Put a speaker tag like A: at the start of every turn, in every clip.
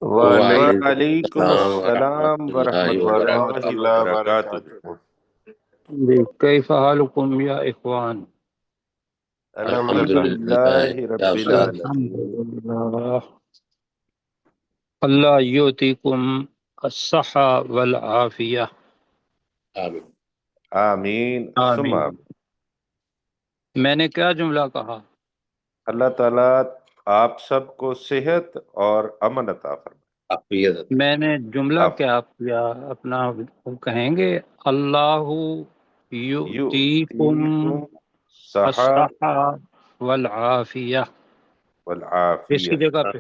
A: وعلیکم
B: وعلیکم
A: السلام
B: السلام
A: ورحمۃ اللہ
B: ورحمۃ اللہ
A: وبرکاتہ۔
B: وبرکاتہ۔
C: جی کیف حالکم یا اخوان؟
B: الحمد
A: الحمدللہ،
B: للہ
A: کیا
B: رب
A: بات۔
B: العالمین۔
C: الحمدللہ، اللہ یعطیکم الصحہ والعافیہ،
A: آمین۔
B: آمین ثم
C: آمین۔
B: آمین۔
C: میں نے کیا جملہ کہا؟
B: اللہ تعالیٰ آپ سب کو صحت اور امن عطا فرمائے۔
C: میں نے جملہ
B: آپ
C: کیا کیا اپنا؟ کہیں گے اللہ یعطیکم
B: یؤتیکم صحہ
C: الصحہ والعافیہ، اس کی
B: والعافیہ۔
C: جگہ پہ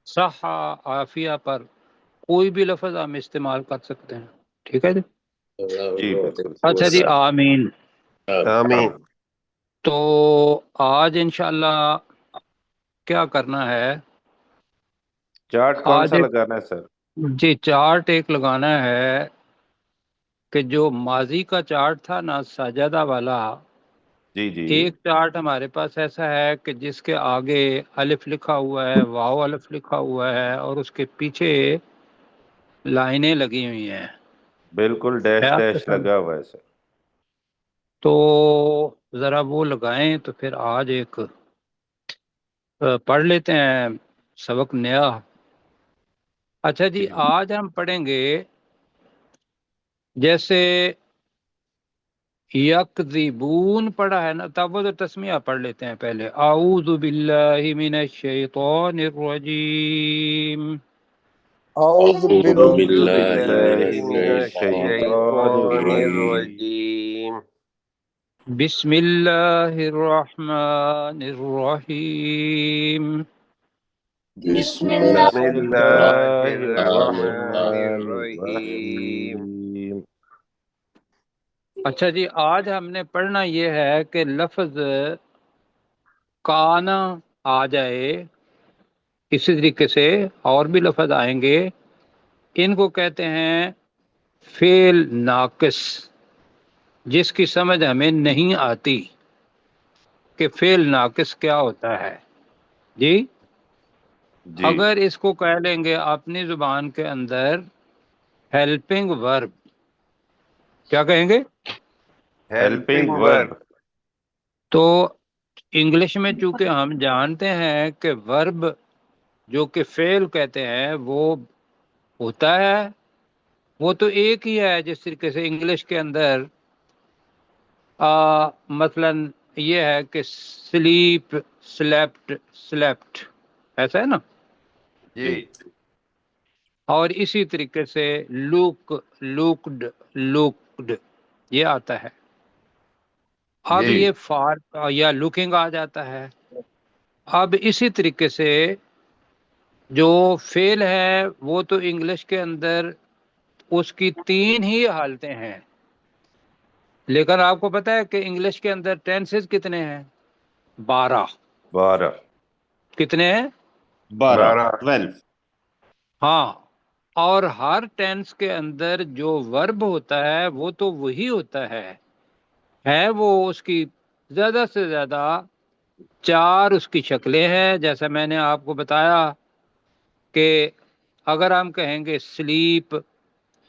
C: صحہ عافیہ پر کوئی بھی لفظ ہم استعمال کر سکتے ہیں، ٹھیک ہے جی؟
B: جی بالکل
C: اچھا جی، آمین۔
B: آمین۔
C: تو آج انشاءاللہ کیا کرنا ہے؟
B: چارٹ کون
C: آج
B: سا لگانا ہے سر؟
C: جی چارٹ ایک لگانا ہے کہ جو ماضی کا چارٹ تھا نا سجدہ والا،
B: جی جی
C: ایک چارٹ ہمارے پاس ایسا ہے کہ جس کے آگے الف لکھا ہوا ہے، واو الف لکھا ہوا ہے، اور اس کے پیچھے لائنیں لگی ہوئی ہیں،
B: بالکل ڈیش
C: ہے آپ کے
B: ڈیش
C: سامنے؟
B: لگا ہوا ہے سر۔
C: تو ذرا وہ لگائیں تو پھر آج ایک پڑھ لیتے ہیں سبق نیا۔ اچھا جی،
B: جی
C: آج ہم پڑھیں گے جیسے یکذبون پڑھا ہے نا، تب وہ تو تسمیہ پڑھ لیتے ہیں پہلے۔ اعوذ باللہ من الشیطان الرجیم،
D: أعوذ
A: اعوذ
B: اعوذ
D: بالله
A: باللہ من
B: باللہ
D: من
B: من
A: الشیطان
B: الشیطان
D: الشيطان
A: الرجیم۔
B: الرجیم۔
D: الرجيم.
C: بسم اللہ الرحمن الرحیم۔
A: بسم
D: بسم
A: اللہ
B: بسم
D: الله
B: اللہ
A: الرحمن
D: الرحمن
B: الرحمن
D: الرحيم.
B: الرحیم۔
C: اچھا جی، آج ہم نے پڑھنا یہ ہے کہ لفظ کانا آ جائے، اسی طریقے سے اور بھی لفظ آئیں گے، ان کو کہتے ہیں فعل ناقص، جس کی سمجھ ہمیں نہیں آتی کہ فعل ناقص کیا ہوتا ہے جی۔
B: جی
C: اگر اس کو کہہ لیں گے اپنی زبان کے اندر ہیلپنگ ورب، کیا کہیں گے؟
B: ہیلپنگ
D: Helping
B: ورب۔
D: verb.
C: تو انگلش میں چونکہ ہم جانتے ہیں کہ ورب جو کہ فعل کہتے ہیں وہ ہوتا ہے، وہ تو ایک ہی ہے، جس طریقے سے انگلش کے اندر مثلا یہ ہے کہ سلیپ، سلیپٹ، سلیپٹ، ایسا ہے نا؟
B: جی
D: جی.
C: اور اسی طریقے سے لوک، لوکڈ، لوکڈ، یہ آتا ہے۔ اب
B: جی
C: یہ فار یا لوکنگ آ جاتا ہے۔ اب اسی طریقے سے جو فعل ہے وہ تو انگلش کے اندر اس کی تین ہی حالتیں ہیں، لیکن آپ کو پتہ ہے کہ انگلش کے اندر ٹینسز کتنے ہیں؟ 12۔
B: 12۔
C: کتنے ہیں؟
B: 12
D: 12.
B: 12۔
C: ہاں، اور ہر ٹینس کے اندر جو ورب ہوتا ہے وہ تو وہی ہوتا ہے وہ اس کی زیادہ سے زیادہ 4 اس کی شکلیں ہیں، جیسا میں نے آپ کو بتایا کہ اگر ہم کہیں گے سلیپ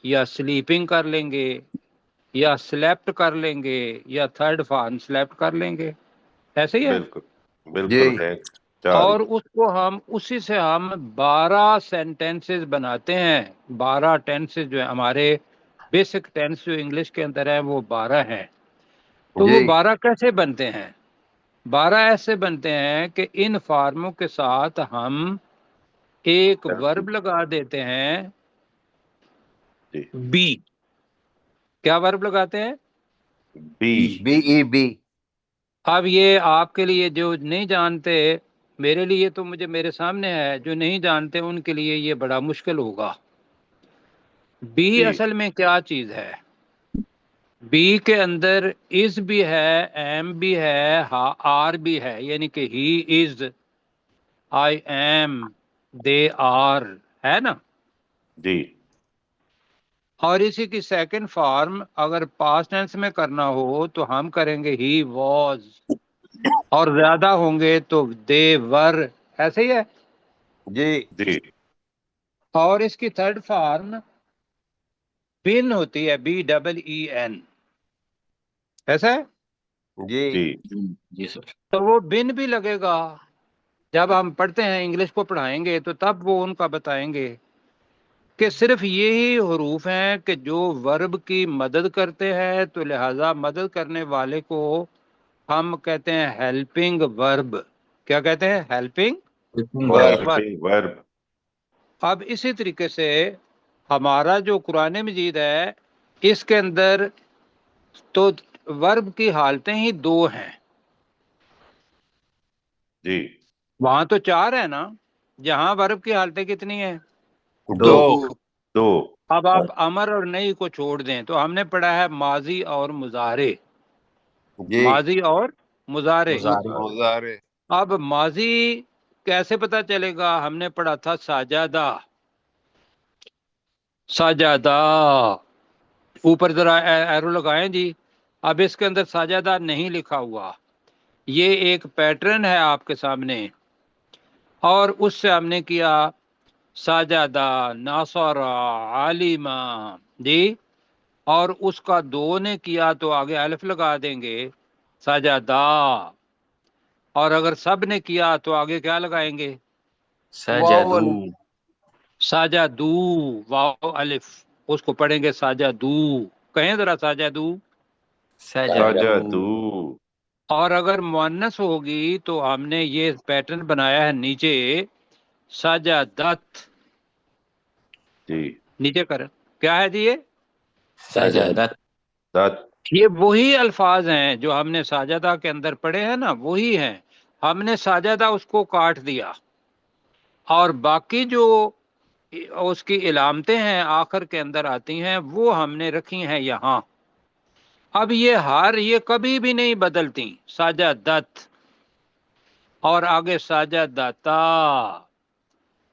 C: یا سلیپنگ کر لیں گے، یا سلیپٹ کر لیں گے، یا تھرڈ فارم سلیپٹ کر لیں گے، ایسے ہی ہے۔
B: بالکل بالکل
D: جی.
B: ہے 4 ہی۔
C: اور اس کو ہم اسی سے ہم 12 سینٹینسز بناتے ہیں۔ 12 ٹینسز جو ہمارے بیسک ٹینس جو انگلش کے اندر ہے وہ 12 ہیں۔ تو وہ
D: جی.
C: 12 کیسے بنتے ہیں؟ 12 ایسے بنتے ہیں کہ ان فارموں کے ساتھ ہم ایک ورب لگا دیتے ہیں،
B: جی
C: بی۔ کیا ورب لگاتے ہیں؟
B: بی۔
D: BEB.
C: اب یہ آپ کے لیے جو نہیں جانتے، میرے لیے تو مجھے میرے سامنے ہے، جو نہیں جانتے ان کے لیے یہ بڑا مشکل ہوگا۔ بی
B: جی
C: اصل میں کیا چیز ہے؟ بی کے اندر از بھی ہے، ایم بھی ہے، آر بھی ہے، یعنی کہ ہی از، آئی ایم، دے آر، ہے نا؟
B: جی
C: اور اسی کی سیکنڈ فارم اگر پاسٹ ٹینس میں کرنا ہو تو ہم کریں گے ہی واز، اور زیادہ ہوں گے تو دے ور، ایسے ہی ہے۔
D: جی.
B: جی
C: اور اس کی تھرڈ فارم بن ہوتی ہے، BEEN، ایسا ہے؟
D: جی
B: جی
A: جی سر.
C: تو وہ بن بھی لگے گا جب ہم پڑھتے ہیں، انگلش کو پڑھائیں گے تو تب وہ ان کا بتائیں گے کہ صرف یہی حروف ہیں کہ جو ورب کی مدد کرتے ہیں، تو لہذا مدد کرنے والے کو ہم کہتے ہیں ہیلپنگ ورب. کیا کہتے ہیں؟ ہیلپنگ
B: ورب.
C: اب اسی طریقے سے ہمارا جو قرآن مجید ہے، اس کے اندر تو ورب کی حالتیں ہی دو ہیں.
B: جی
C: وہاں تو چار ہے نا، جہاں ورب کی حالتیں کتنی ہیں؟
D: دو.
B: دو.
C: اب آپ امر اور نئی کو چھوڑ دیں تو ہم نے پڑھا ہے ماضی اور مضارع.
D: جی
C: ماضی اور مضارع.
D: مضارع.
C: اب ماضی کیسے پتا چلے گا؟ ہم نے پڑھا تھا ساجدہ. ساجدہ اوپر ذرا ایرو لگائیں جی. اب اس کے اندر ساجدہ نہیں لکھا ہوا، یہ ایک پیٹرن ہے آپ کے سامنے، اور اس سے ہم نے کیا ساجدہ، ناصرہ، عالمہ، جی. اور اس کا دو نے کیا تو آگے الف لگا دیں گے ساجدہ، اور اگر سب نے کیا تو آگے کیا لگائیں گے؟
D: واول.
C: ساجدو، واو الف، اس کو پڑھیں گے ساجدو. کہیں ذرا ساجدو.
B: سجدو.
C: اور اگر مؤنث ہوگی تو ہم نے یہ پیٹرن بنایا ہے نیچے سجدت.
B: جی
C: نیچے کر کیا ہے جی؟
A: سجادت.
C: یہ وہی الفاظ ہیں جو ہم نے ساجدہ کے اندر پڑھے ہیں نا، وہی ہیں. ہم نے ساجدہ اس کو کاٹ دیا، اور باقی جو اس کی علامتیں ہیں آخر کے اندر آتی ہیں وہ ہم نے رکھی ہیں یہاں. اب یہ کبھی بھی نہیں بدلتی. ساجدت اور آگے ساجدتا،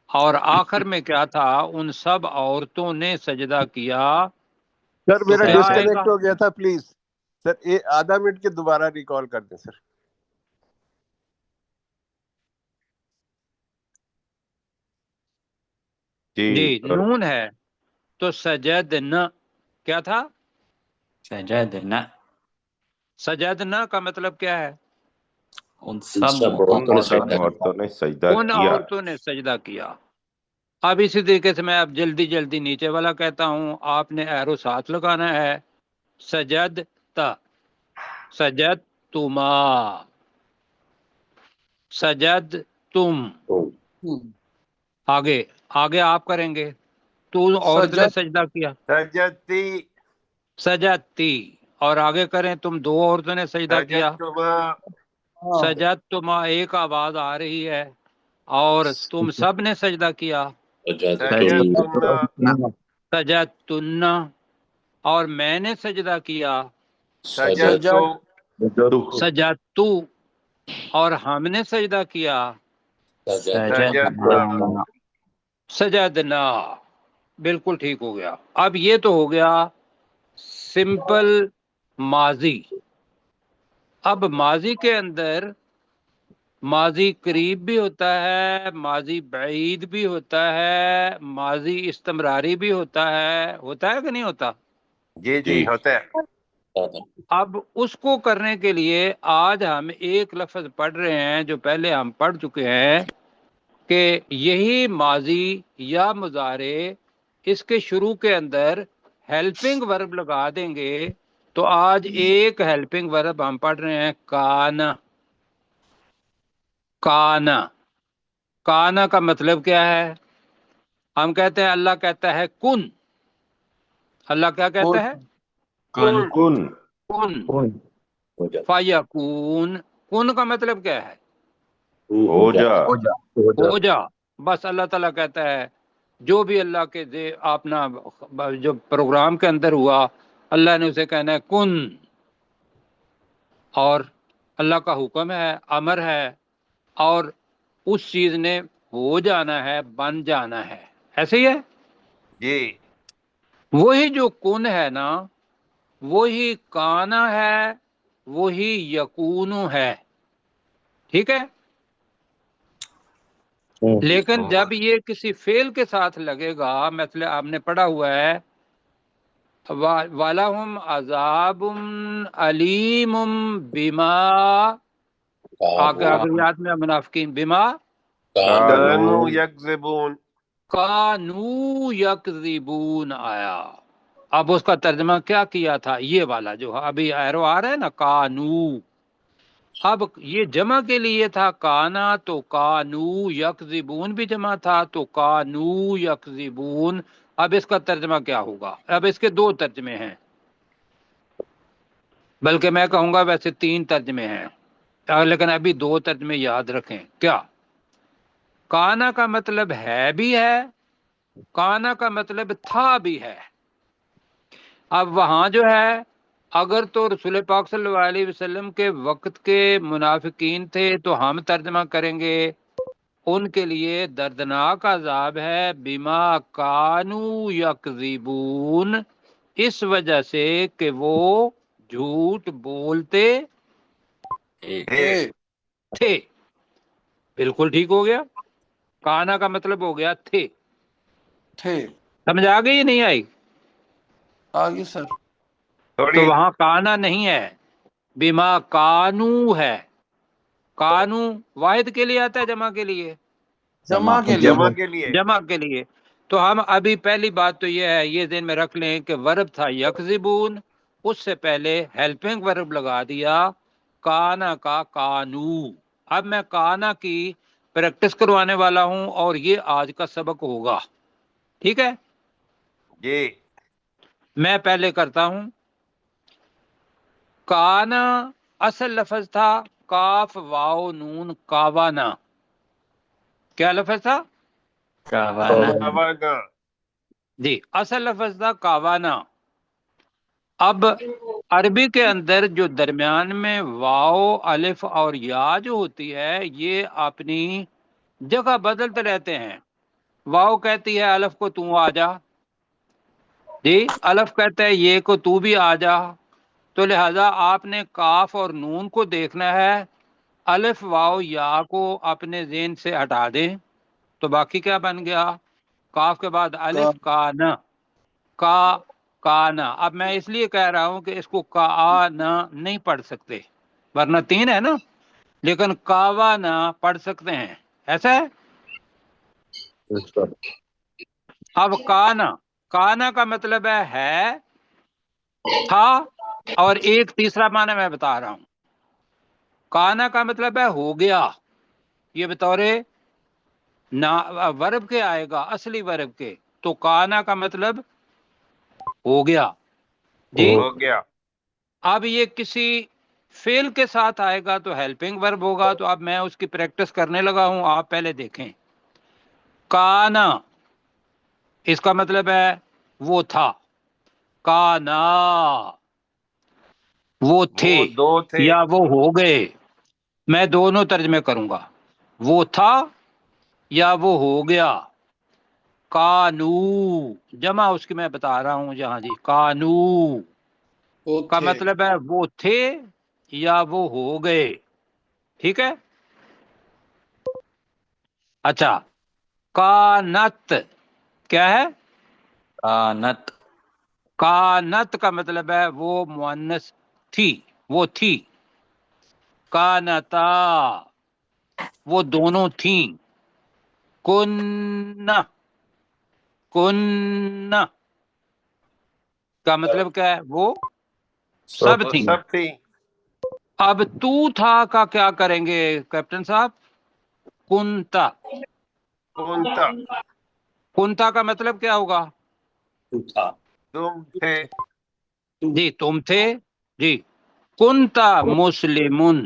C: اور آخر میں کیا تھا؟ ان سب عورتوں نے سجدہ کیا.
D: سر
C: تو
D: میرا
C: کیا آئے گا؟
D: ڈسکنیکٹ ہو گیا تھا، پلیز سر آدھا منٹ کے دوبارہ ریکال کر دیں سر.
C: جی نون ہے تو سجدنا. کیا تھا؟
A: سجادنا.
C: سجدنا کا مطلب کیا ہے؟
A: ان سب عورتوں نے سجدہ کیا.
B: عورتوں نے سجدہ
C: ان
B: کیا.
C: عورتوں نے سجدہ کیا. اب اسی طریقے سے میں اب جلدی جلدی نیچے والا کہتا ہوں، آپ نے ایرو ساتھ لگانا ہے. سجدتا، سجد تما، سجد تم. آگے آگے آپ کریں گے. تو عورت نے سجدہ کیا،
D: سجدتی.
C: سجدتی. اور آگے کریں تم دو عورتوں نے سجدہ کیا.
D: سجدتما.
C: سجد تما ایک آواز آ رہی ہے، اور تم سب نے سجدہ کیا.
D: سجدتما.
C: سجد تن، اور میں نے سجدہ کیا.
D: سجدتو.
C: سجد تو، اور ہم نے سجدہ کیا.
D: سجدنا.
C: سجدنا. بالکل ٹھیک ہو گیا. اب یہ تو ہو گیا سمپل ماضی. اب ماضی کے اندر ماضی قریب بھی ہوتا ہے، ماضی بعید بھی ہوتا ہے، ماضی استمراری بھی ہوتا ہے کہ نہیں ہوتا؟
D: جی جی ہوتا ہے.
C: اب اس کو کرنے کے لیے آج ہم ایک لفظ پڑھ رہے ہیں جو پہلے ہم پڑھ چکے ہیں، کہ یہی ماضی یا مضارع، اس کے شروع کے اندر ہیلپنگ ورب لگا دیں گے. تو آج ایک ہیلپنگ ورب ہم پڑھ رہے ہیں، کانا. کانا. کانا کا مطلب کیا ہے؟ ہم کہتے ہیں اللہ کہتا ہے کن. اللہ کیا کہتا ہے؟
B: کن.
C: کن. فیکون. کن کا مطلب کیا ہے؟
B: ہو جا.
C: ہو جا. بس اللہ تعالیٰ کہتا ہے جو بھی اللہ کے اپنا جو پروگرام کے اندر ہوا، اللہ نے اسے کہنا ہے کن. اور اللہ کا حکم ہے، امر ہے، اور اس چیز نے ہو جانا ہے، بن جانا ہے. ایسے ہی ہے.
D: جی
C: وہی جو کن ہے نا، وہی کانا ہے، وہی یکون ہے. ٹھیک ہے. لیکن جب یہ کسی فعل کے ساتھ لگے گا، مثلا آپ نے پڑھا ہوا ہے وَلَهُمْ عَذَابٌ عَلِيمٌ بِمَا، آگیات میں منافقین بِمَا
D: كانوا يكذبون.
C: کانو یکذبون آیا. اب اس کا ترجمہ کیا کیا تھا؟ یہ والا جو ابھی ایرو آ رہا ہے نا، کانو. اب یہ جمع کے لیے تھا کانا، تو کانو یکذبون بھی جمع تھا، تو کانو یکذبون. اب اس کا ترجمہ کیا ہوگا؟ اب اس کے دو ترجمے ہیں، بلکہ میں کہوں گا ویسے تین ترجمے ہیں، لیکن ابھی دو ترجمے یاد رکھیں. کیا؟ کانا کا مطلب ہے بھی ہے، کانا کا مطلب تھا بھی ہے. اب وہاں جو ہے اگر تو رسول پاک صلی اللہ علیہ وسلم کے وقت کے منافقین تھے تو ہم ترجمہ کریں گے ان کے لیے دردناک عذاب ہے بما کانو یکذبون، اس وجہ سے کہ وہ جھوٹ بولتے تھے. بالکل ٹھیک ہو گیا. کانا کا مطلب ہو گیا تھے. سمجھ آ گئی یا نہیں آئی؟
E: آگے سر.
C: تو وہاں کانا نہیں ہے، بما کانو ہے. کانو واحد کے لیے آتا ہے جمع کے لیے؟
E: جمع کے لیے.
D: جمع کے لیے.
C: جمع کے لیے. تو ہم ابھی پہلی بات تو یہ ہے، یہ ذہن میں رکھ لیں کہ ورب تھا یکذبون، اس سے پہلے ہیلپنگ ورب لگا دیا کانا کا کانو. اب میں کانا کی پریکٹس کروانے والا ہوں اور یہ آج کا سبق ہوگا، ٹھیک ہے؟
D: جی.
C: میں پہلے کرتا ہوں. کانا اصل لفظ تھا کاف واو نون کاوانا. کیا لفظ تھا؟
D: کاوانا.
C: جی اصل لفظ تھا کاوانا. اب عربی کے اندر جو درمیان میں واو الف اور یا جو ہوتی ہے یہ اپنی جگہ بدلتے رہتے ہیں. واو کہتی ہے الف کو تو آ جا، جی الف کہتا ہے یہ کو تو بھی آ جا. تو لہذا آپ نے کاف اور نون کو دیکھنا ہے، الف واو یا کو اپنے ذہن سے ہٹا دیں تو باقی کیا بن گیا؟ کاف کے بعد الف کانا، کانا. اب میں اس لیے کہہ رہا ہوں کہ اس کو کانا نہیں پڑھ سکتے، ورنہ تین ہے نا، لیکن کاوانا پڑھ سکتے ہیں. ایسا ہے؟ اب کانا، کانا کا مطلب ہے تھا، اور ایک تیسرا معنی میں بتا رہا ہوں. کانا کا مطلب ہے ہو گیا، یہ بطور ورب کے آئے گا، اصلی ورب کے. تو کانا کا مطلب ہو گیا. جی
D: ہو گیا.
C: اب یہ کسی فعل کے ساتھ آئے گا تو ہیلپنگ ورب ہوگا. تو اب میں اس کی پریکٹس کرنے لگا ہوں، آپ پہلے دیکھیں. کانا اس کا مطلب ہے وہ تھا، کانا وہ تھے
D: وہ دو تھے.
C: یا وہ ہو گئے. میں دونوں ترجمے کروں گا، وہ تھا یا وہ ہو گیا. کانو جمع اس کی میں بتا رہا ہوں جہاں. جی کانو کا مطلب ہے وہ تھے یا وہ ہو گئے، ٹھیک ہے؟ اچھا کانت کیا ہے؟
A: کانت.
C: کانت کا مطلب ہے وہ مؤنث تھی، وہ تھی. کانتا وہ دونوں تھیں. کننا، کننا کا مطلب کیا ہے؟ وہ سب
D: وہ
C: تھیں.
D: سب تھی.
C: اب تو تھا کا کیا کریں گے کیپٹن صاحب؟ کنتا.
D: کنتا.
C: کنتا کا مطلب کیا ہوگا؟
D: تم تھے.
C: جی تم تھے. جی کنتا مسلمن،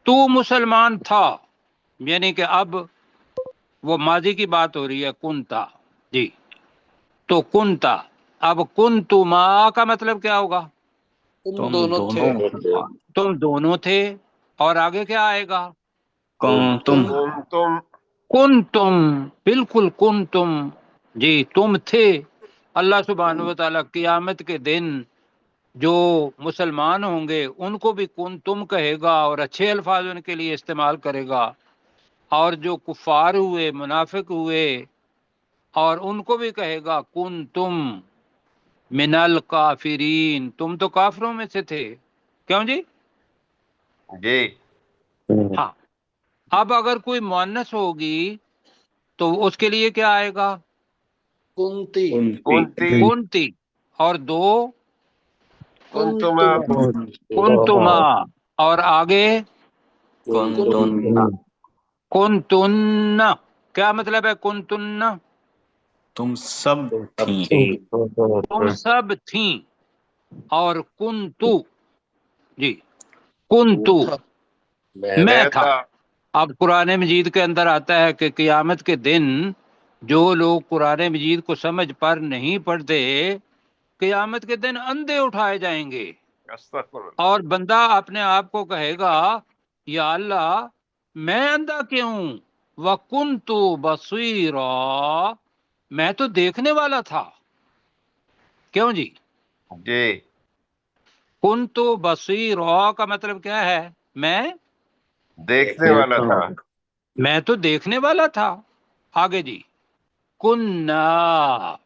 C: تو مسلمان تھا، یعنی کہ اب وہ ماضی کی بات ہو رہی ہے. کنتا، جی تو کنتا. اب کنتما کا مطلب کیا ہوگا؟
E: تم دونوں تھے.
C: تم دونوں تھے. اور آگے کیا آئے گا؟
A: کنتم.
D: تم.
C: کنتم، بالکل کنتم. جی تم تھے. اللہ سبحانہ و تعالیٰ قیامت کے دن جو مسلمان ہوں گے ان کو بھی کنتم کہے گا اور اچھے الفاظ ان کے لیے استعمال کرے گا. اور جو کفار ہوئے، منافق ہوئے، اور ان کو بھی کہے گا کن تم من الکافرین، تم تو کافروں میں سے تھے. کیوں جی؟
B: جی
C: ہاں. اب اگر کوئی مؤنث ہوگی تو اس کے لیے کیا آئے گا؟
E: کنتی
C: کنتی. اور دو
B: کنتما
C: کنتما. اور آگے کنتن. کیا مطلب ہے کنتن؟
A: تم سب تھیں.
C: تم سب تھیں. اور کنتو، جی کنتو
E: تھا
C: میں تھا. اب قرآن مجید کے اندر آتا ہے کہ قیامت کے دن جو لوگ قرآن مجید کو سمجھ پر نہیں پڑتے، قیامت کے دن اندھے اٹھائے جائیں گے،
B: استغفر اللہ۔
C: اور بندہ اپنے آپ کو کہے گا یا اللہ میں اندھا کیوں ہوں؟ وَكُنْتُ بَصِيرًا، میں تو دیکھنے والا تھا. کیوں جی؟
B: جی
C: كُنْتُ بَصِيرًا کا مطلب کیا ہے؟
B: دیکھنے والا تھا۔
C: میں تو دیکھنے والا تھا. آگے جی کنّا،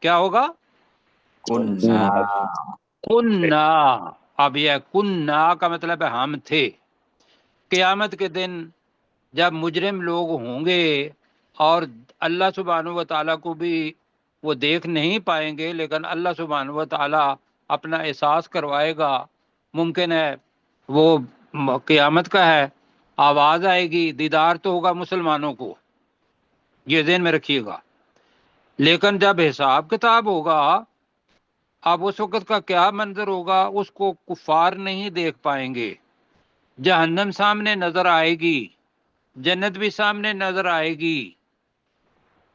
C: کیا ہوگا؟
A: کننا.
C: کنّا. اب یہ کنّا کا مطلب ہے ہم تھے. قیامت کے دن جب مجرم لوگ ہوں گے اور اللہ سبحانہ و تعالیٰ کو بھی وہ دیکھ نہیں پائیں گے، لیکن اللہ سبحانہ و تعالیٰ اپنا احساس کروائے گا. ممکن ہے وہ قیامت کا ہے، آواز آئے گی، دیدار تو ہوگا مسلمانوں کو، یہ ذہن میں رکھیے گا. لیکن جب حساب کتاب ہوگا، اب اس وقت کا کیا منظر ہوگا اس کو کفار نہیں دیکھ پائیں گے. جہنم سامنے نظر آئے گی، جنت بھی سامنے نظر آئے گی،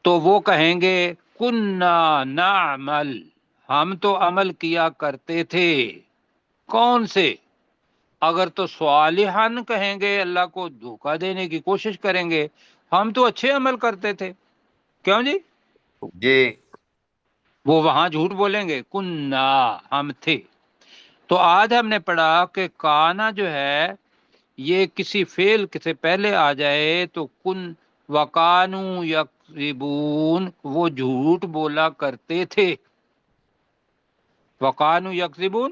C: تو وہ کہیں گے کننا نعمل، ہم تو عمل کیا کرتے تھے. کون سے؟ اگر تو صالحان کہیں گے، اللہ کو دھوکہ دینے کی کوشش کریں گے، ہم تو اچھے عمل کرتے تھے. کیوں جی؟
B: جی
C: وہ وہاں جھوٹ بولیں گے کننا، ہم تھے. تو آج ہم نے پڑھا کہ کانا جو ہے یہ کسی فعل سے پہلے آ جائے تو کن وکانو یکذبون، وہ جھوٹ بولا کرتے تھے. وکانو یکذبون،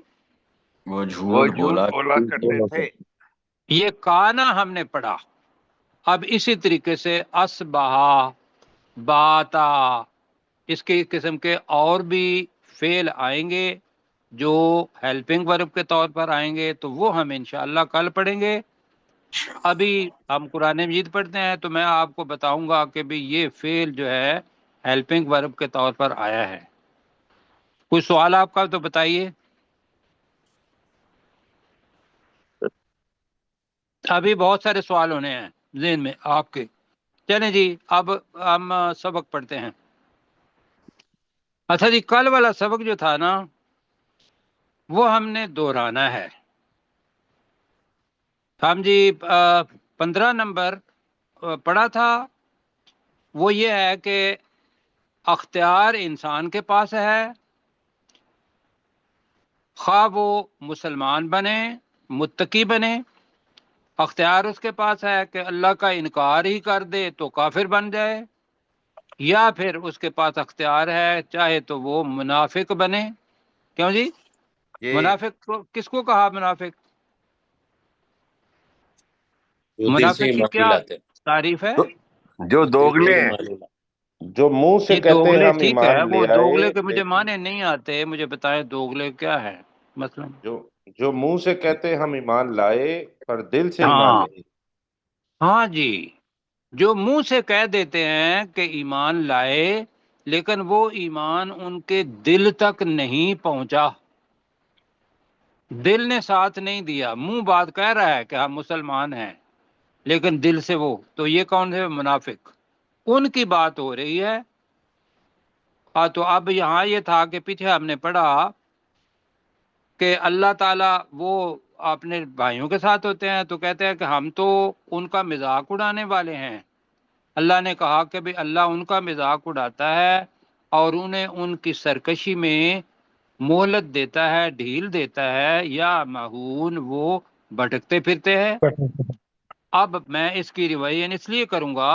A: وہ
B: وہ
A: جھوٹ
B: جھوٹ
A: بولا.
B: بولا کرتے تھے۔
C: یہ کانا ہم نے پڑھا. اب اسی طریقے سے اسبہا، باتا، اس کے قسم کے اور بھی فعل آئیں گے جو ہیلپنگ ورب کے طور پر آئیں گے، تو وہ ہم انشاءاللہ کل پڑھیں گے. ابھی ہم قرآن مجید پڑھتے ہیں تو میں آپ کو بتاؤں گا کہ بھی یہ فعل جو ہے ہیلپنگ ورب کے طور پر آیا ہے. کوئی سوال آپ کا تو بتائیے. ابھی بہت سارے سوال ہونے ہیں ذہن میں آپ کے. چلیں جی اب ہم سبق پڑھتے ہیں. اچھا جی، کل والا سبق جو تھا نا وہ ہم نے دہرانا ہے. ہم جی 15 نمبر پڑھا تھا، وہ یہ ہے کہ اختیار انسان کے پاس ہے، خواہ وہ مسلمان بنے، متقی بنے. اختیار اس کے پاس ہے کہ اللہ کا انکار ہی کر دے تو کافر بن جائے، یا پھر اس کے پاس اختیار ہے چاہے تو وہ منافق بنے. کیوں جی؟
B: جی
C: منافق کس کو کہا؟ منافق، منافق کی کیا تعریف ہے؟
B: جو دوگلے ہیں، جو منہ سے
C: یہ
B: کہتے ہیں
C: دوگلے
B: ہم
C: ٹھیک ہے،
B: ایمان
C: وہ
B: لے آئے،
C: دوگلے کے مجھے
B: لیکن
C: معنی نہیں آتے، مجھے بتائیں دوگلے کیا ہے مطلب.
B: جو منہ سے کہتے ہیں ہم ایمان لائے پر دل سے ایمان
C: ہاں
B: نہیں۔
C: ہاں جی، جو منہ سے کہہ دیتے ہیں کہ ایمان لائے لیکن وہ ایمان ان کے دل تک نہیں پہنچا، دل نے ساتھ نہیں دیا. منہ بات کہہ رہا ہے کہ ہم مسلمان ہیں لیکن دل سے وہ، تو یہ کون ہے؟ منافق. ان کی بات ہو رہی ہے. تو اب یہاں یہ تھا کہ پیچھے ہم نے پڑھا کہ اللہ تعالیٰ وہ اپنے بھائیوں کے ساتھ ہوتے ہیں تو کہتے ہیں کہ ہم تو ان کا مذاق اڑانے والے ہیں. اللہ نے کہا کہ بھی اللہ ان کا مذاق اڑاتا ہے اور انہیں ان کی سرکشی میں مہلت دیتا ہے، ڈھیل دیتا ہے، یا مہون وہ بھٹکتے پھرتے ہیں. اب میں اس کی روایت اس لیے کروں گا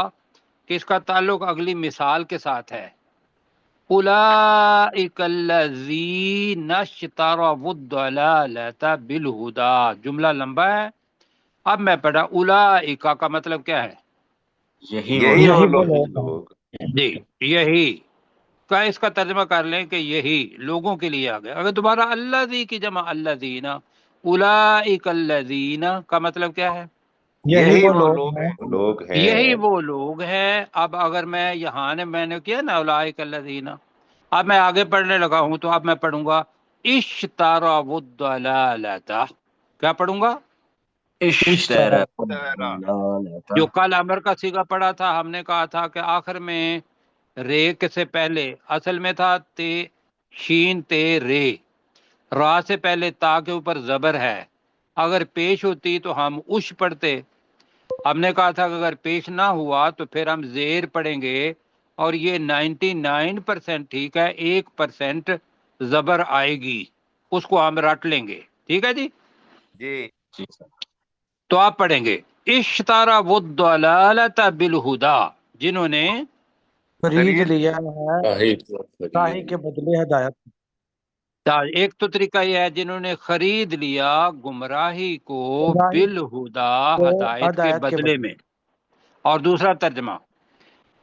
C: کہ اس کا تعلق اگلی مثال کے ساتھ ہے. اولئک الذین اشتروا الضلالۃ بالہدی، جملہ لمبا ہے. اب میں پڑھا اولئک کا مطلب کیا ہے؟
A: یہی
B: یہی
A: وہ
B: وہ
A: لوگ
B: لوگ
C: جی یہی کا اس کا ترجمہ کر لیں کہ یہی لوگوں کے لیے آ گیا. اگر دوبارہ الذی کی جمع الذین، اولئک الذین کا مطلب کیا ہے؟
D: یہی وہ لوگ ہیں
B: لوگ ہیں.
C: یہی وہ لوگ ہیں. اب اگر میں یہاں نے میں نے کیا نا اولئک الذین، اب میں آگے پڑھنے لگا ہوں تو اب میں پڑھوں گا اشتروا الضلالۃ. کیا پڑھوں گا؟
A: اشتروا
C: جو
A: الضلالۃ.
C: کل امر کا صیغہ پڑھا تھا، ہم نے کہا تھا کہ آخر میں رے کے سے پہلے اصل میں تھا تے شین تے رے، را سے پہلے تا کے اوپر زبر ہے. اگر پیش ہوتی تو ہم اش پڑھتے. ہم نے کہا تھا کہ اگر پیش نہ ہوا تو پھر ہم زیر پڑھیں گے، اور یہ 99% ٹھیک ہے، 1% زبر آئے گی، اس کو ہم رٹ لیں گے. ٹھیک ہے جی.
B: جی
A: جی سر.
C: تو آپ پڑھیں گے اشتروا الضلالۃ بالہدی، جنہوں نے
D: خرید لیا ہے راہی کے بدلے ہدایت.
C: ایک تو طریقہ یہ ہے جنہوں نے خرید لیا گمراہی کو
D: راہی
C: بالہدی،
D: کو
C: ہدایت کے
D: ہدایت کے
C: بدلے میں. اور دوسرا ترجمہ،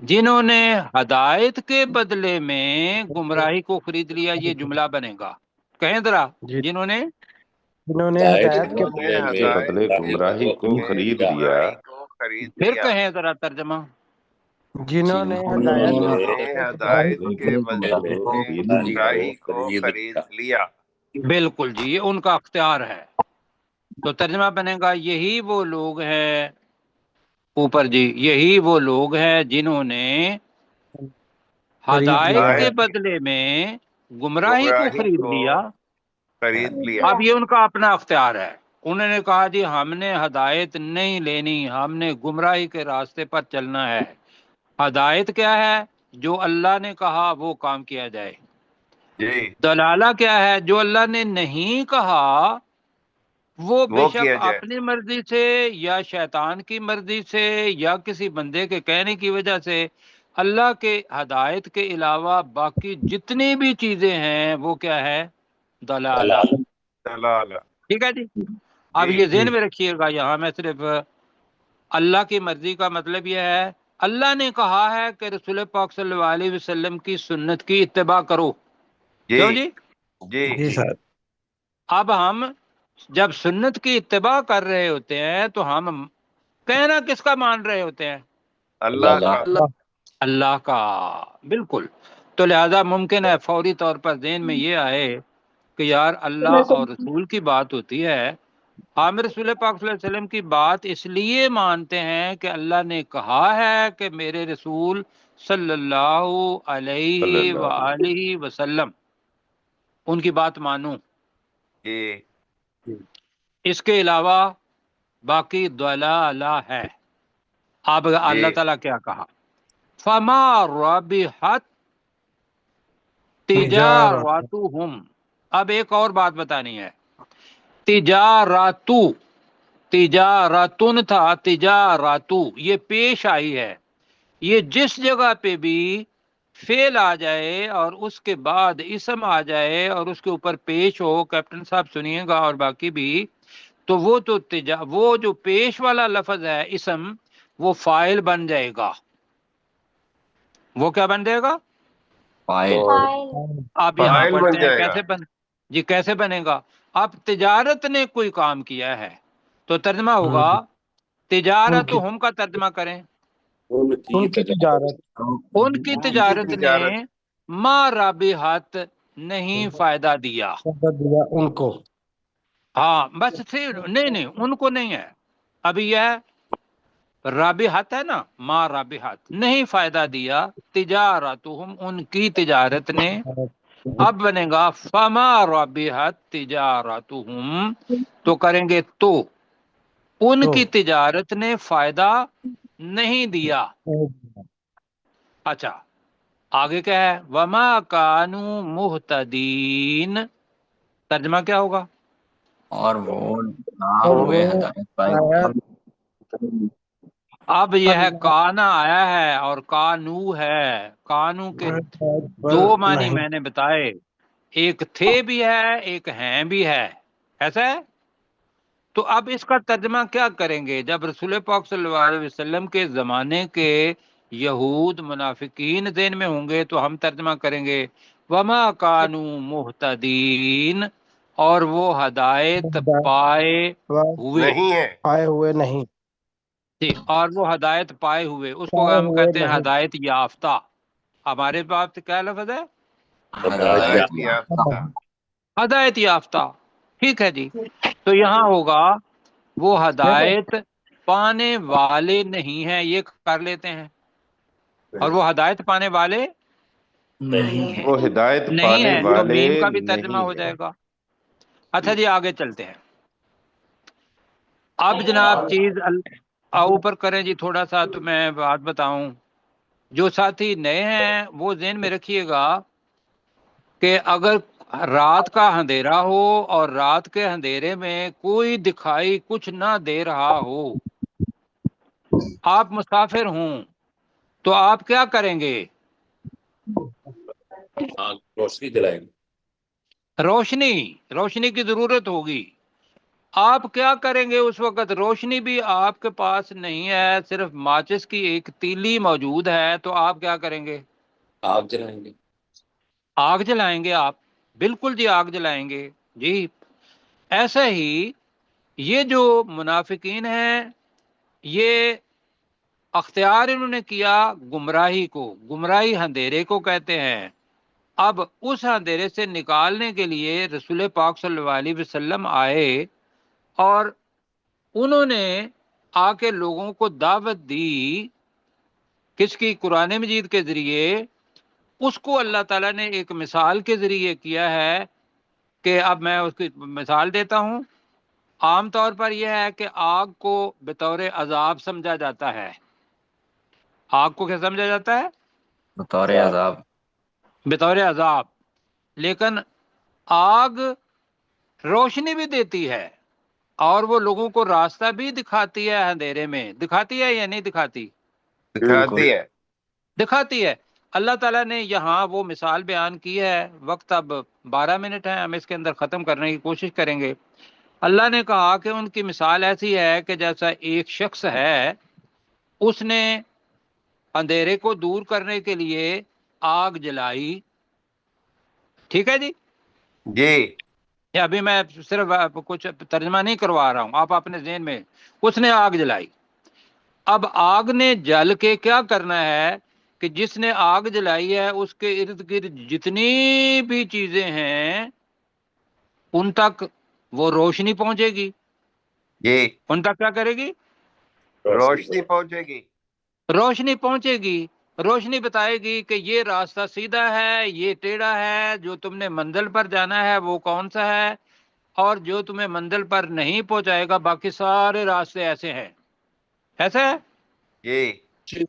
C: جنہوں نے ہدایت کے بدلے میں گمراہی کو خرید لیا، یہ جملہ بنے گا. کہیں ذرا،
D: جی
C: جنہوں نے
D: جنہوں نے ہدایت کے
B: کے بدلے گمراہی کو خرید لیا.
C: پھر کہیں ذرا ترجمہ.
D: جنہوں نے ہدایت
B: کے بدلے گمراہی کو خرید لیا.
C: بالکل جی، یہ ان کا اختیار ہے. تو ترجمہ بنے گا یہی وہ لوگ ہیں، اوپر جی، یہی وہ لوگ ہیں جنہوں نے
D: خرید
C: ہدایت
D: لیا
C: کے
D: ہے.
C: بدلے میں گمراہی کو خرید لیا. اب یہ ان کا اپنا اختیار ہے. انہوں نے کہا جی ہم نے ہدایت نہیں لینی، ہم نے گمراہی کے راستے پر چلنا ہے. ہدایت کیا ہے؟ جو اللہ نے کہا وہ کام کیا جائے.
B: جی
C: دلالہ کیا ہے؟ جو اللہ نے نہیں کہا وہ بے شک اپنی مرضی سے یا شیطان کی مرضی سے یا کسی بندے کے کہنے کی وجہ سے، اللہ کے ہدایت کے علاوہ باقی جتنی بھی چیزیں ہیں وہ کیا ہے؟ دلالہ.
B: دلالہ.
C: ٹھیک ہے جی. اب یہ ذہن میں رکھیے گا، یہاں میں صرف اللہ کی مرضی کا مطلب یہ ہے اللہ نے کہا ہے کہ رسول پاک صلی اللہ علیہ وسلم کی سنت کی اتباع کرو. کیوں جی؟
D: جی سر.
C: اب ہم جب سنت کی اتباع کر رہے ہوتے ہیں تو ہم کہنا کس کا مان رہے ہوتے ہیں؟
B: اللہ کا.
C: اللہ کا. بالکل. تو لہذا ممکن ہے فوری طور پر ذہن میں یہ آئے کہ یار اللہ اور رسول کی بات ہوتی ہے، ہم رسول پاک صلی اللہ علیہ وسلم کی بات اس لیے مانتے ہیں کہ اللہ نے کہا ہے کہ میرے رسول صلی اللہ علیہ وآلہ وسلم، ان کی بات مانوں. اس کے علاوہ باقی دلالہ ہے. اب اللہ تعالیٰ کیا کہا؟ فما ربحت تجارتہم. اب ایک اور بات بتانی ہے. تجارتن تھا، تجارتو یہ پیش آئی ہے. یہ جس جگہ پہ بھی فعل آ جائے اور اس کے بعد اسم آ جائے اور اس کے اوپر پیش ہو، کیپٹن صاحب سنیے گا اور باقی بھی، تو وہ تو وہ جو پیش والا لفظ ہے اسم، وہ فاعل بن جائے گا. وہ کیا بن جائے گا؟
A: فاعل.
C: آپ یہاں پڑھتے ہیں کیسے جی کیسے بنے گا؟ اب تجارت نے کوئی کام کیا ہے تو ترجمہ ہوگا تجارت ہم کا ترجمہ کریں،
D: ان کی تجارت
C: ان کی تجارت نے ما رابحت نہیں فائدہ دیا.
D: دیا ان کو.
C: ہاں بس نہیں ان کو نہیں ہے. ابھی یہ رابحت ہے نا، ما رابحت نہیں فائدہ دیا، تجارتہم ان کی تجارت نے. اب بنے گا فما رابحت تجارتہم، تو کریں گے تو ان کی تجارت نے فائدہ نہیں دیا. اچھا آگے کیا ہے؟ وما کانوا مہتدین. ترجمہ کیا ہوگا؟
A: اور وہ نہ ہوئے ہدایت پائے.
C: اب یہ ہے کانا آیا ہے اور کانو ہے. کانو کے دو معنی میں نے بتائے، ایک تھے بھی ہے ایک ہیں بھی ہے، ایسا ہے. تو اب اس کا ترجمہ کیا کریں گے؟ جب رسول پاک صلی اللہ علیہ وسلم کے زمانے کے یہود منافقین ذہن میں ہوں گے تو ہم ترجمہ کریں گے وما کانو مہتدین، اور وہ ہدایت پائے ہوئے
D: نہیں ہے، پائے ہوئے نہیں،
C: تھے، اور وہ ہدایت پائے ہوئے. اس کو
D: پائے
C: ہم
D: ہوئے
C: کہتے ہیں
D: نہیں.
C: ہدایت یافتہ. ہمارے پاس کیا لفظ ہے؟
A: ہدایت
C: ہدایت یافتہ. ٹھیک ہے جی. تو یہاں ہوگا وہ ہدایت پانے والے نہیں ہیں، یہ کر لیتے ہیں. اور وہ ہدایت پانے والے
A: نہیں ہے.
B: وہ ہدایت
C: نہیں
B: پانے
C: ہے، تو
B: والے
C: میم کا بھی ترجمہ
B: نہیں
C: ہو
B: ہیں.
C: جائے گا. اچھا جی آگے چلتے ہیں. اب جناب چیز اوپر کریں جی تھوڑا سا، تو میں بات بتاؤں. جو ساتھی نئے ہیں وہ ذہن میں رکھیے گا کہ اگر رات کا اندھیرا ہو اور رات کے اندھیرے میں کوئی دکھائی کچھ نہ دے رہا ہو، آپ مسافر ہوں، تو آپ کیا کریں گے؟
F: روشنی جلائیں گے.
C: روشنی کی ضرورت ہوگی. آپ کیا کریں گے اس وقت؟ روشنی بھی آپ کے پاس نہیں ہے، صرف ماچس کی ایک تیلی موجود ہے، تو آپ کیا کریں گے؟
F: آگ جلائیں گے.
C: آگ جلائیں گے آپ. بالکل جی آگ جلائیں گے جی. ایسا ہی یہ جو منافقین ہیں یہ اختیار انہوں نے کیا گمراہی کو، گمراہی اندھیرے کو کہتے ہیں. اب اس اندھیرے سے نکالنے کے لیے رسول پاک صلی اللہ علیہ وسلم آئے اور انہوں نے آ کے لوگوں کو دعوت دی. کس کی؟ قرآن مجید کے ذریعے. اس کو اللہ تعالیٰ نے ایک مثال کے ذریعے کیا ہے کہ اب میں اس کی مثال دیتا ہوں. عام طور پر یہ ہے کہ آگ کو بطور عذاب سمجھا جاتا ہے. آگ کو کیا سمجھا جاتا ہے؟
A: بطور عذاب.
C: بطور عذاب. لیکن آگ روشنی بھی دیتی ہے اور وہ لوگوں کو راستہ بھی دکھاتی ہے اندھیرے میں. دکھاتی ہے یا نہیں دکھاتی؟
B: دکھاتی ہے.
C: دکھاتی ہے. اللہ تعالیٰ نے یہاں وہ مثال بیان کی ہے. وقت اب 12 منٹ ہے، ہم اس کے اندر ختم کرنے کی کوشش کریں گے. اللہ نے کہا کہ ان کی مثال ایسی ہے کہ جیسا ایک شخص ہے، اس نے اندھیرے کو دور کرنے کے لیے آگ جلائی. ٹھیک ہے جی.
B: جی
C: ابھی میں صرف کچھ ترجمہ نہیں کروا رہا ہوں، آپ اپنے ذہن میں. اس نے آگ جلائی. اب آگ نے جل کے کیا کرنا ہے کہ جس نے آگ جلائی ہے اس کے ارد گرد جتنی بھی چیزیں ہیں ان تک وہ روشنی پہنچے گی.
B: جی
C: ان تک کیا کرے گی؟
B: روشنی پہنچے گی.
C: روشنی پہنچے گی. روشنی بتائے گی کہ یہ راستہ سیدھا ہے، یہ ٹیڑھا ہے، جو تم نے منزل پر جانا ہے وہ کون سا ہے، اور جو تمہیں منزل پر نہیں پہنچائے گا باقی سارے راستے ایسے ہیں. ایسا ہے.
B: جی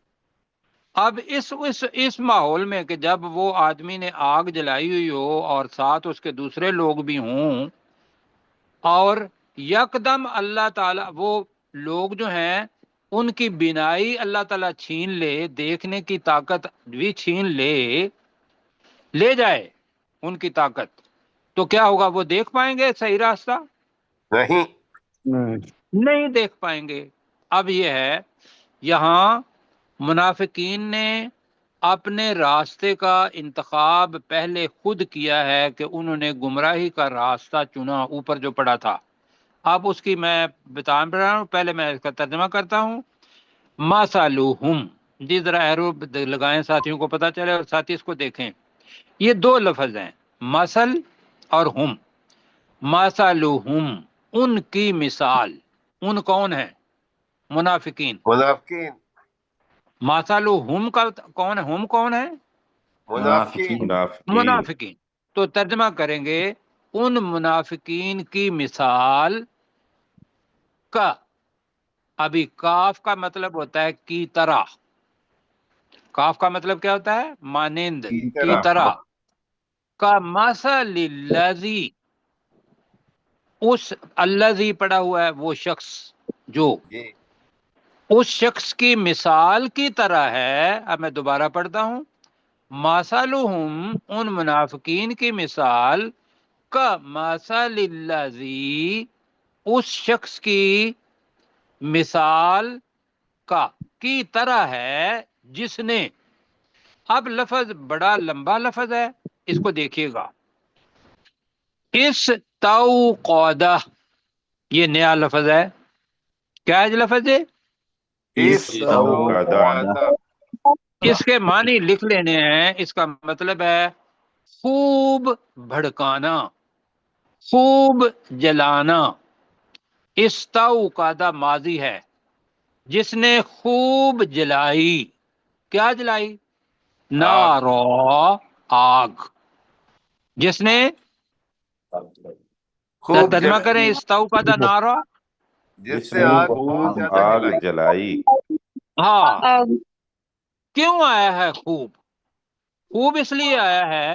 C: اب اس ماحول میں کہ جب وہ آدمی نے آگ جلائی ہوئی ہو اور ساتھ اس کے دوسرے لوگ بھی ہوں، اور یکدم اللہ تعالی وہ لوگ جو ہیں ان کی بینائی اللہ تعالیٰ چھین لے، دیکھنے کی طاقت بھی چھین لے جائے ان کی طاقت، تو کیا ہوگا؟ وہ دیکھ پائیں گے صحیح راستہ؟
B: نہیں.
C: نہیں دیکھ پائیں گے. اب یہ ہے یہاں منافقین نے اپنے راستے کا انتخاب پہلے خود کیا ہے کہ انہوں نے گمراہی کا راستہ چنا، اوپر جو پڑا تھا. اب اس کی میں بتا رہا ہوں، پہلے میں اس کا ترجمہ کرتا ہوں. مَثَلُهُمْ، جی ذرا ایرو لگائیں ساتھیوں کو پتہ چلے اور ساتھی اس کو دیکھیں. یہ دو لفظ ہیں، مثل اور ہم. مَثَلُهُمْ، ان کی مثال. ان کون ہیں؟ منافقین.
B: منافقین.
C: مَثَلُهُمْ کا کون ہے؟ ہم کون ہے؟
B: منافقین.
C: منافقین. تو ترجمہ کریں گے ان منافقین کی مثال کا. ابھی کاف کا مطلب ہوتا ہے کی طرح. کاف کا مطلب کیا ہوتا ہے؟ مانند، کی طرح. کا مثل الذی، اس الذی پڑا ہوا ہے وہ شخص جو.
B: جی
C: اس شخص کی مثال کی طرح ہے. اب میں دوبارہ پڑھتا ہوں. مثلہم، ان منافقین کی مثال، کا مثل الذی، اس شخص کی مثال کا کی طرح ہے جس نے. اب لفظ بڑا لمبا لفظ ہے، اس کو دیکھیے گا. استوقدہ، یہ نیا لفظ ہے. کیا لفظ ہے؟
B: استوقدہ.
C: اس کے معنی لکھ لینے ہیں. اس کا مطلب ہے خوب بھڑکانا، خوب جلانا. استوقدہ ماضی ہے، جس نے خوب جلائی. کیا جلائی؟ نارو، آگ. جس نے، ترجمہ کریں استوقدہ نارو.
B: جس نے آگ جلائی.
C: ہاں. کیوں آیا ہے خوب؟ خوب اس لیے آیا ہے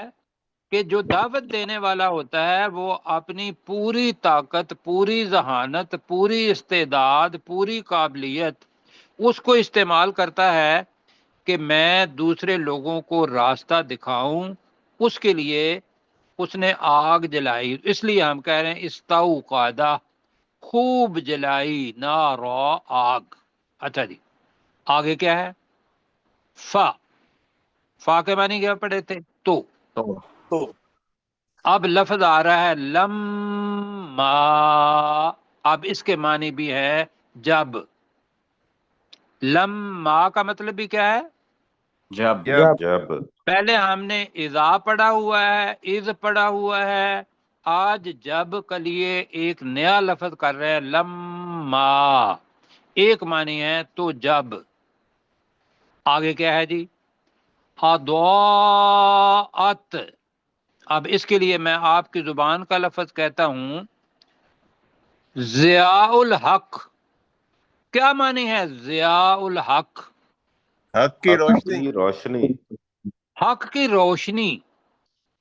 C: کہ جو دعوت دینے والا ہوتا ہے وہ اپنی پوری طاقت، پوری ذہانت، پوری استعداد، پوری قابلیت اس کو استعمال کرتا ہے کہ میں دوسرے لوگوں کو راستہ دکھاؤں. اس کے لیے اس نے آگ جلائی. اس لیے ہم کہہ رہے ہیں استوقدہ، خوب جلائی، نارو، آگ. اچھا جی، آگے کیا ہے؟ فا کے معنی کیا پڑھے تھے؟ تو. اب لفظ آ رہا ہے لما. اب اس کے معنی بھی ہے جب. لما کا مطلب بھی کیا ہے؟
B: جب.
C: پہلے ہم نے اذا پڑھا ہوا ہے، اذ پڑھا ہوا ہے. آج جب کے لیے ایک نیا لفظ کر رہے ہیں لما. ایک معنی ہے تو جب. آگے کیا ہے جی؟ اضاءت. اب اس کے لیے میں آپ کی زبان کا لفظ کہتا ہوں ضیاء الحق. کیا معنی ہے ضیاء الحق؟
B: حق کی روشنی.
C: حق کی روشنی.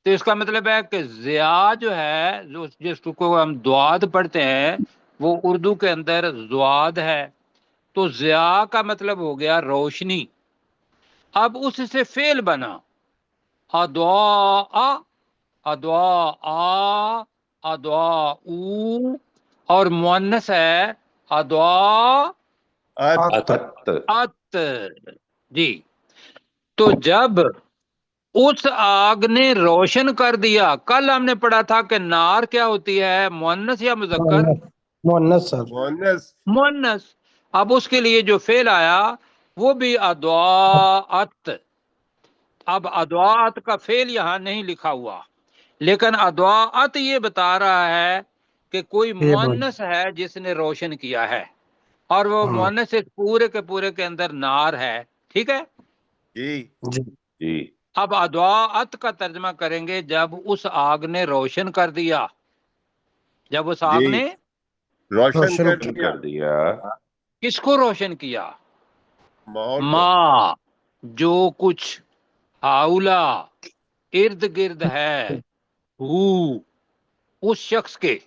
C: تو اس کا مطلب ہے کہ ضیاء جو ہے، جس کو ہم دواد پڑھتے ہیں، وہ اردو کے اندر زواد ہے. تو ضیاء کا مطلب ہو گیا روشنی. اب اس سے فعل بنا اضاء، اضاء، اضاء، اور مؤنث ہے اضاءت. جی. تو جب اس آگ نے روشن کر دیا. کل ہم نے پڑھا تھا کہ نار کیا ہوتی ہے، مؤنث یا مذکر؟
D: مؤنث سر.
C: مؤنث. اب اس کے لیے جو فعل آیا وہ بھی اضاءت. اب اضاءت کا فعل یہاں نہیں لکھا ہوا، لیکن اضاءت یہ بتا رہا ہے کہ کوئی مؤنث ہے جس نے روشن کیا ہے، اور وہ مؤنث پورے کے اندر نار ہے. ٹھیک ہے
B: جی.
C: اب اضاءت کا ترجمہ کریں گے جب اس آگ نے روشن کر دیا. جب اس آگ نے
B: روشن کر دیا.
C: کس کو روشن کیا؟ ماں، جو کچھ حولا، ارد گرد ہے، اس شخص کے.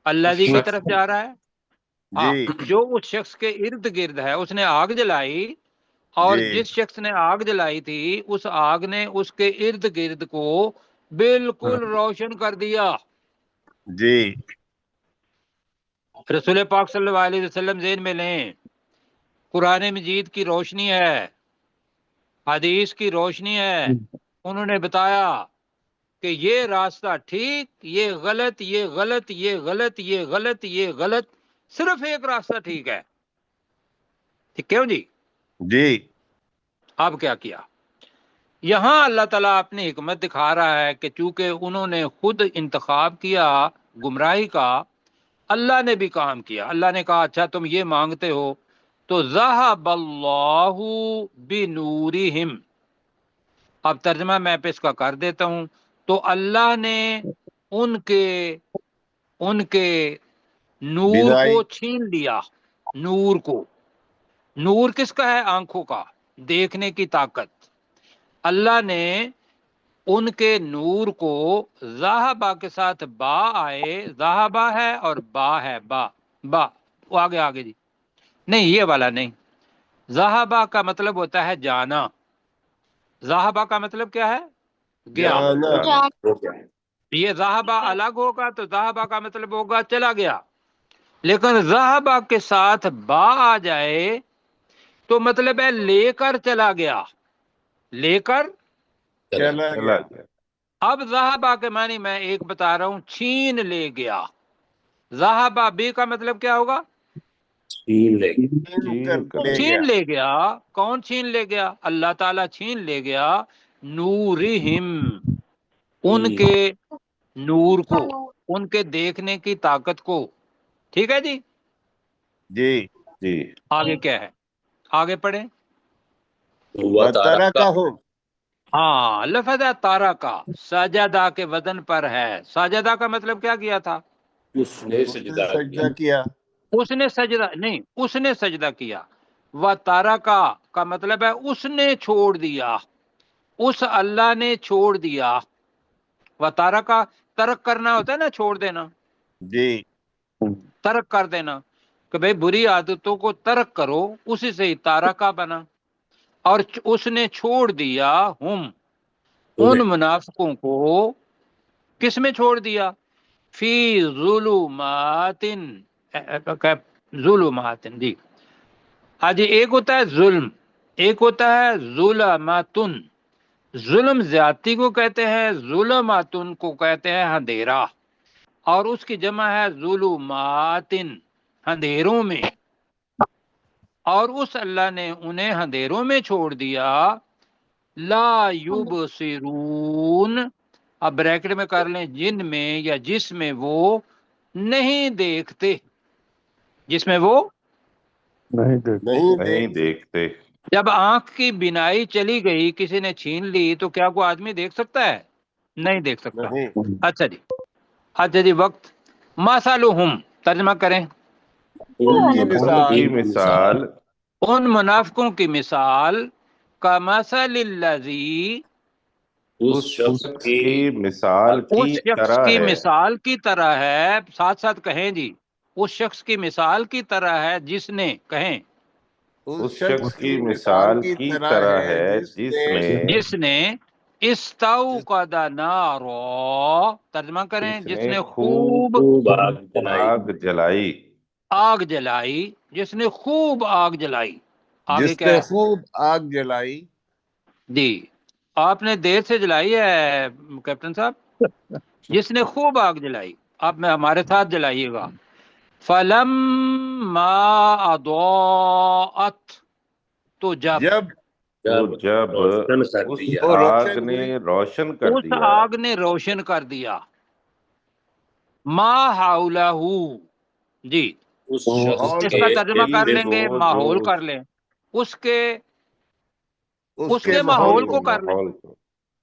C: اللہ کی طرف جا رہا ہے. جو اس شخص کے ارد گرد ہے. اس نے آگ جلائی، اور جس شخص نے آگ جلائی تھی اس آگ نے اس کے ارد گرد کو بالکل روشن کر دیا.
B: جی.
C: رسول پاک صلی اللہ علیہ وسلم ذہن میں لیں، قرآن مجید کی روشنی ہے، حدیث کی روشنی ہے. انہوں نے بتایا کہ یہ راستہ ٹھیک، یہ غلط، یہ غلط، یہ غلط، یہ غلط، یہ غلط. صرف ایک راستہ ٹھیک ہے. ٹھیک کیوں جی؟
B: جی.
C: اب کیا کیا؟ یہاں اللہ تعالیٰ اپنی حکمت دکھا رہا ہے کہ چونکہ انہوں نے خود انتخاب کیا گمراہی کا، اللہ نے بھی کام کیا. اللہ نے کہا اچھا تم یہ مانگتے ہو تو ذہب اللہ بنورہم. اب ترجمہ میں پہ اس کا کر دیتا ہوں. تو اللہ نے ان کے نور کو چھین لیا. نور کو، نور کس کا ہے؟ آنکھوں کا، دیکھنے کی طاقت. اللہ نے ان کے نور کو، ذہبہ کے ساتھ با آئے، ذہبہ ہے اور با ہے، با وہ آگے جی نہیں، یہ والا نہیں. ذہبا کا مطلب ہوتا ہے جانا. ذہبا کا مطلب کیا ہے؟ گیا. یہ ذہبا الگ ہوگا تو ذہبا کا مطلب ہوگا چلا گیا. لیکن ذہبا کے ساتھ با آ جائے تو مطلب ہے لے کر چلا گیا، لے کر
B: چلا گیا.
C: اب ذہبا کے معنی میں ایک بتا رہا ہوں، چھین لے گیا. ذہبا بی کا مطلب کیا ہوگا؟
F: چھین لے گی.
C: چھین لے گیا. کون چھین لے گیا؟ اللہ تعالیٰ چھین لے گیا نورہم، ان کے نور کو، ان کے دیکھنے کی طاقت کو. ٹھیک ہے جی.
B: جی جی.
C: آگے کیا ہے؟ آگے پڑھیں.
B: وَتَرَكَهُمْ.
C: ہاں، لفظ تارا کا سجدہ کے وزن پر ہے. سجدہ کا مطلب کیا کیا تھا؟
F: اس نے سجدہ
B: کیا.
C: اس نے سجدہ نہیں، اس نے سجدہ کیا. و تارا کا مطلب ہے اس نے چھوڑ دیا، اس اللہ نے چھوڑ دیا. و تارا کا ترک کرنا ہوتا ہے نا، چھوڑ دینا،
B: جی.
C: ترک کر دینا کہ بھئی بری عادتوں کو ترک کرو، اسی سے ہی تارا کا بنا. اور اس نے چھوڑ دیا ہم، ان منافقوں کو. کس میں چھوڑ دیا؟ فی ظلمات، ظلمات جی. ہاں جی، ایک ہوتا ہے ظلم، ایک ہوتا ہے ظلماتن. ظلم زیادتی کو کہتے ہیں، ظلماتن کو کہتے ہیں اندھیرا، اور اس کی جمع ہے ظلماتن، اندھیروں میں. اور اس اللہ نے انہیں اندھیروں میں چھوڑ دیا. لا یبصرون، اب بریکٹ میں کر لیں، جن میں یا جس میں وہ نہیں دیکھتے، جس میں وہ
B: نہیں دیکھتے.
C: جب آنکھ کی بینائی چلی گئی، کسی نے چھین لی، تو کیا کوئی آدمی دیکھ سکتا ہے؟ نہیں دیکھ سکتا. اچھا جی، اچھا جی. وقت. مثلہم، ترجمہ کریں.
B: ان کی مثال
C: ان منافقوں کی مثال کمثل الذی،
B: اس شخص کی مثال
C: اس
B: کی
C: شخص
B: طرح
C: کی
B: ہے.
C: مثال کی طرح ہے. ساتھ ساتھ کہیں جی، اس شخص کی مثال کی طرح ہے جس نے، کہیں
B: اس شخص کی مثال کی طرح ہے
C: جس نے استوقد نارا، ترجمہ کریں، جس نے خوب
B: آگ جلائی.
C: آگ جلائی، جس نے خوب آگ جلائی. آگے
B: جس
C: کیا
B: نے
C: ہے؟
B: خوب آگ جلائی.
C: جی، آپ نے دیر سے جلائی ہے کیپٹن صاحب. جس نے خوب آگ جلائی. آپ میں ہمارے ساتھ جلائیے گا. فَلَمَّا أَضَاءَتْ، تو جب
B: اس آگ نے روشن کر
C: اس
B: دیا
C: آگ نے روشن کر دیا ما حولہ، جی
F: اس
C: اس کا ترجمہ کر لیں گے، ماحول کر لیں، اس کے ماحول کو کر لیں.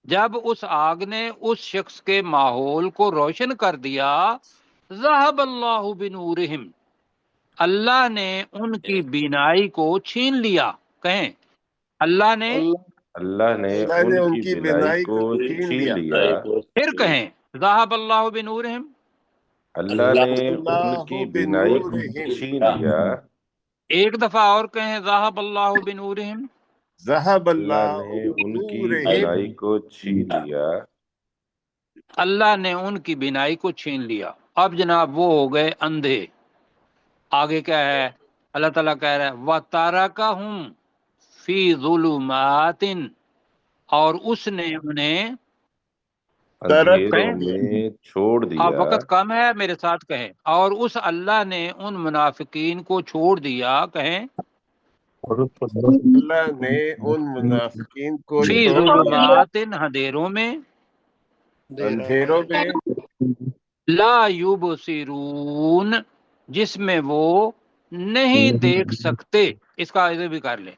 C: جب اس آگ نے اس شخص کے ماحول کو روشن کر دیا، ذہب اللہ بنورہم، اللہ نے ان کی بینائی کو چھین لیا. کہیں اللہ نے
B: ان کی بینائی کو چھین لیا.
C: پھر کہیں ذہب اللہ بنورہم.
B: اللہ نے ان کی بینائی کو چھین لیا.
C: ایک دفعہ اور کہیں ذہب اللہ بنورہم.
B: اللہ نے ان کی بینائی کو چھین لیا.
C: اللہ نے ان کی بینائی کو چھین لیا. اب جناب وہ ہو گئے اندھے. آگے کیا ہے؟ اللہ تعالیٰ کہہ رہا ہے وَتَرَكَهُمْ فِي ظُلُمَاتٍ، اور اس نے انہیں
B: اندھیروں میں چھوڑ دیا.
C: اب وقت کم ہے، میرے ساتھ کہیں، اور اس اللہ نے ان منافقین کو چھوڑ دیا. کہیں
B: اللہ نے ان منافقین کو
C: فی
B: چھوڑ دیا
C: ظلمات، اندھیروں میں،
B: اندھیروں میں.
C: لا یبصرون، جس میں وہ نہیں دیکھ سکتے. اس کا بھی کر لیں،